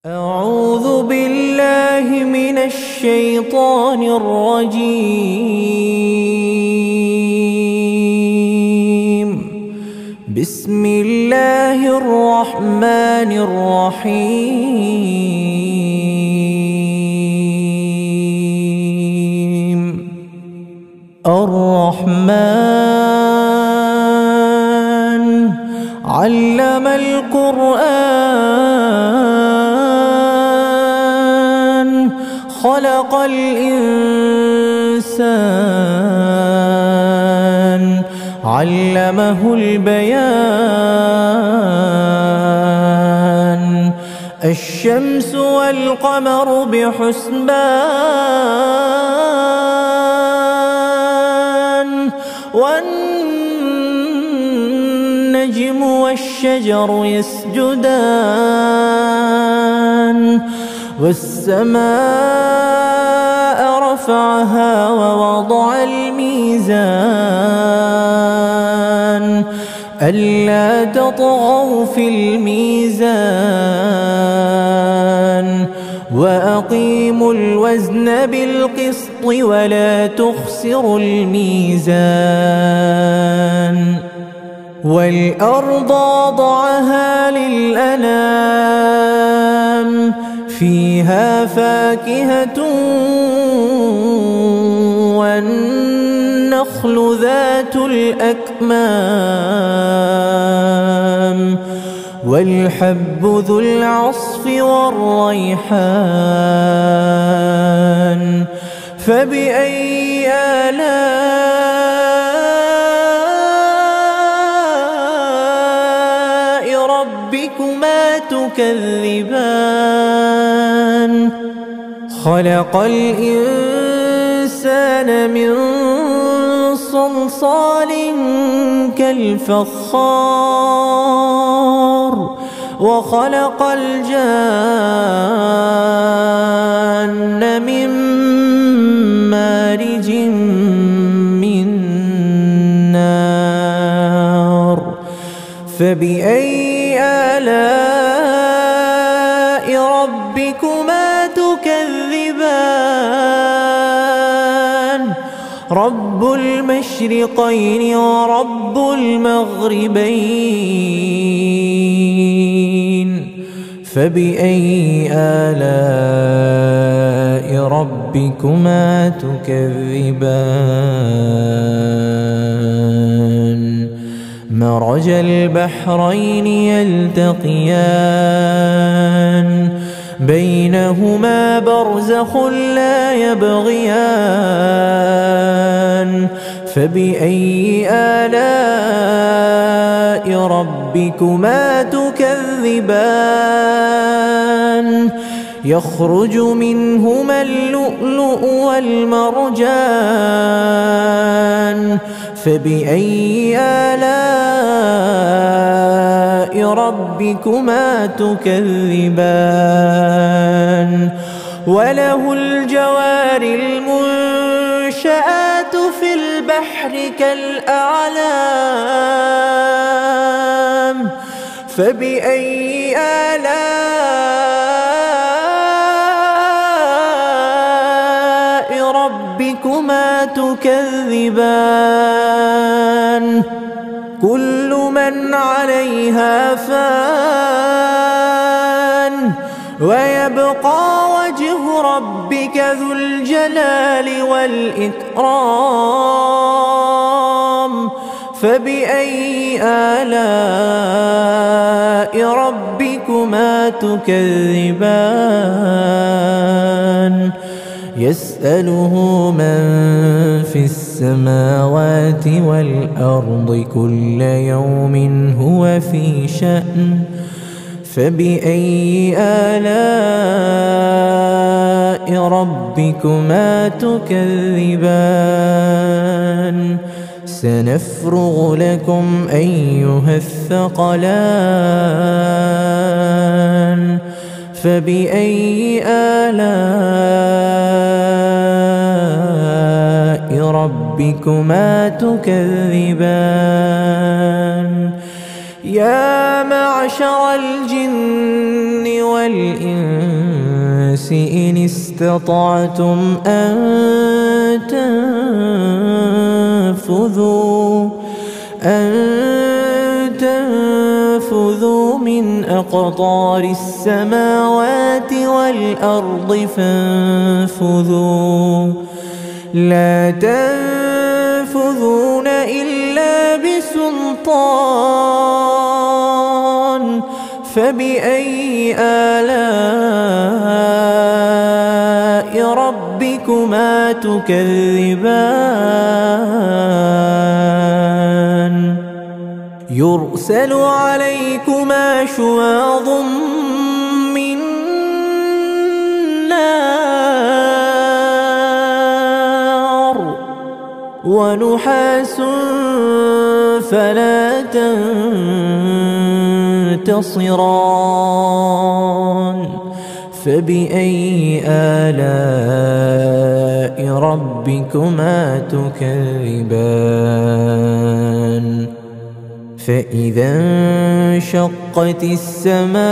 أعوذ بالله من الشيطان الرجيم. بسم الله الرحمن الرحيم. الرحمن علم القرآن خلق الإنسان علمه البيان. الشمس والقمر بحسبان والنجم والشجر يسجدان والسماء رفعها ووضع الميزان ألا تطغوا في الميزان وأقيموا الوزن بالقسط ولا تخسروا الميزان. والأرض وضعها للأنام فيها فاكهة والنخل ذات الأكمام والحب ذو العصف والريحان. فبأي آلاء ربكما تكذبان؟ خلق الإنسان من صلصال كالفخار وخلق الجان من مارج من نار. فبأي آلاء ربكما تكذبان؟ رب المشرقين ورب المغربين. فبأي آلاء ربكما تكذبان؟ مرج البحرين يلتقيان بينهما برزخ لا يبغيان. فبأي آلاء ربكما تكذبان؟ يخرج منهما اللؤلؤ والمرجان. فبأي آلاء ربكما تكذبان؟ وله الجوار المنشآت في البحر كالأعلام. فبأي آلاء ربكما تكذبان؟ كل من عليها فان ويبقى وجه ربك ذو الجلال والإكرام. فبأي آلاء ربكما تكذبان؟ يسأله من في السماوات والأرض كل يوم هو في شأن. فبأي آلاء ربكما تكذبان؟ سنفرغ لكم أيها الثقلان. فبأي آلاء ربكما تكذبان؟ يا معشر الجن والإنس إن استطعتم أن تنفذوا من أقطار السماوات والأرض فانفذوا لا تنفذون إلا بسلطان فبأي آلاء ربكما تكذبان يرسل عليكما شواظ من نار ونحاس فلا تنتصران فبأي آلاء ربكما تكذبان فإذا انشقت السماء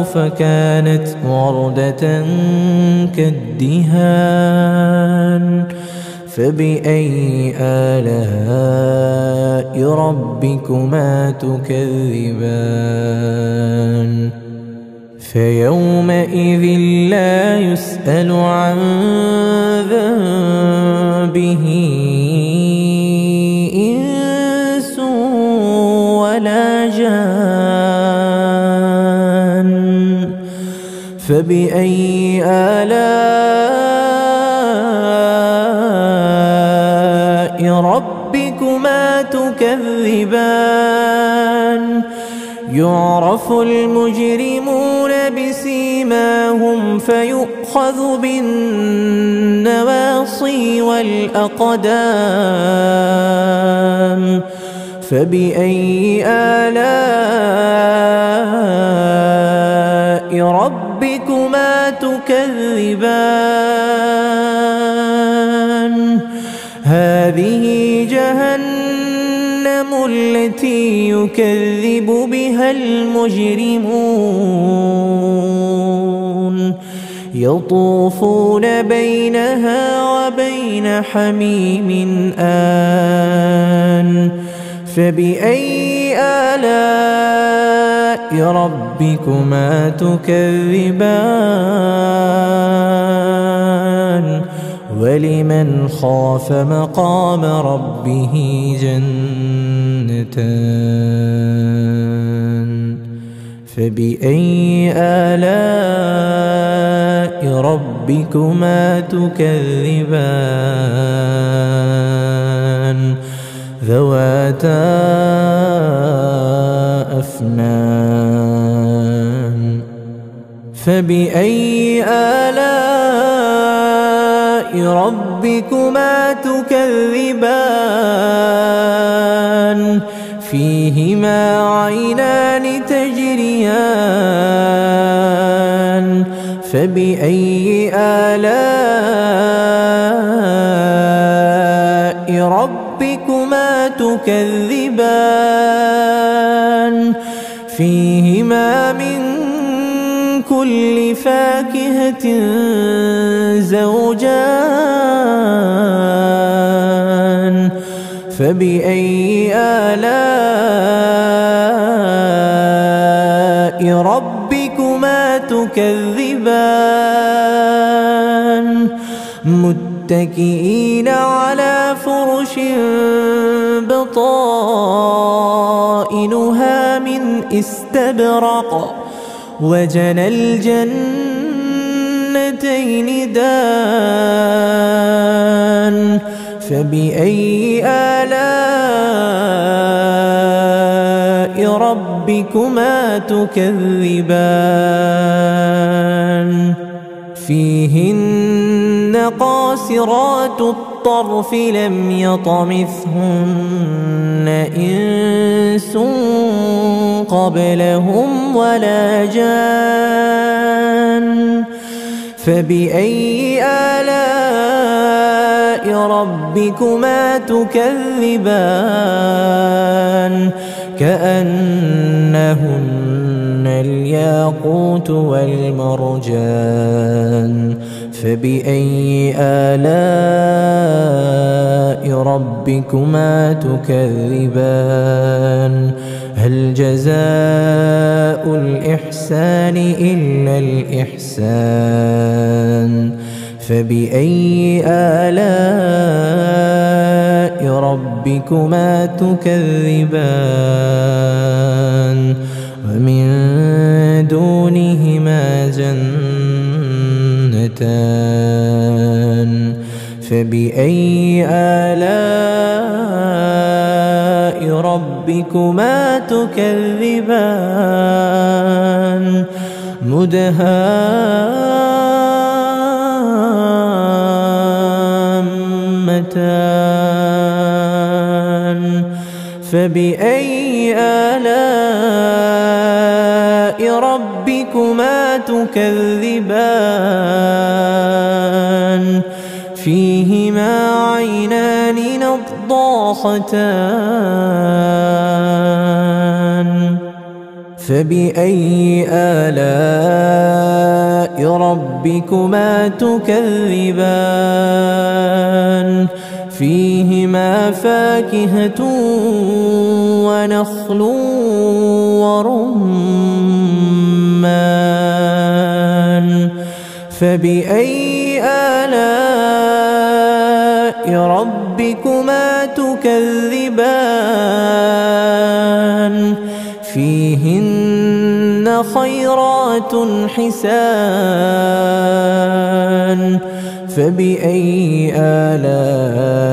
فكانت وردة كالدهان فبأي آلاء ربكما تكذبان فيومئذ لا يسأل عن ذنبه إنس ولا جان فبأي آلاء ربكما تكذبان يعرف المجرمون بسيماهم فيؤخذ بالنواصي والأقدام فبأي آلاء ربكما تكذبان هذه جهنم التي يكذب بها المجرمون يطوفون بينها وبين حميم آن فبأي آلاء ربكما تكذبان ولمن خاف مقام ربه جنتان فبأي آلاء ربكما تكذبان ذواتا أفنان فبأي آلاء ربكما تكذبان فيهما عينان تجريان فبأي آلاء ربكما تكذبان فيهما من كل فاكهة زوجان فبأي آلاء ربكما تكذبان متكئين على فرش بطائنها من استبرق وجنى الجنتين دان فبأي آلاء ربكما تكذبان فيهن قاصرات الطرف لم يطمثهن إنس قبلهم ولا جان فبأي آلاء ربكما تكذبان كأنهن الياقوت والمرجان فبأي آلاء ربكما تكذبان هل جزاء الإحسان إلا الإحسان فبأي آلاء ربكما تكذبان ومن دونهما جنتان فبأي آلاء ربكما تكذبان مدهامتان فبأي آلاء ربكما تكذبان فيهما عينان نضاختان فبأي آلاء ربكما تكذبان فيهما فاكهة ونخل ورمان فبأي آلاء ربكما تكذبان فيهن خيرات حسان فبأي آلاء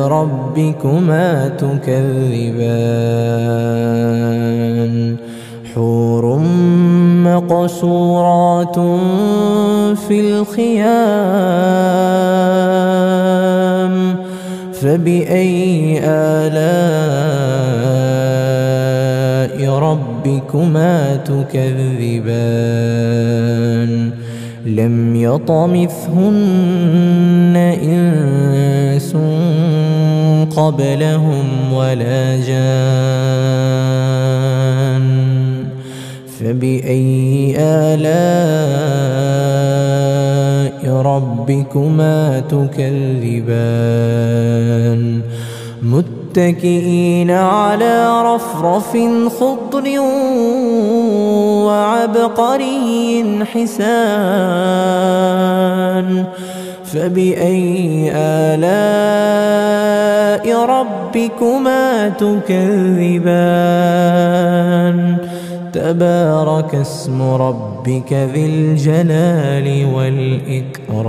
ربكما تكذبان حور مقصورات في الخيام فبأي آلاء ربكما تكذبان لم يطمثهن إنس قبلهم ولا جان فبأي آلاء ربكما تكذبان متكئين على رفرف خضر وعبقري حسان فبأي آلاء ربكما تكذبان تبارك اسم ربك ذي الجلال والإكرام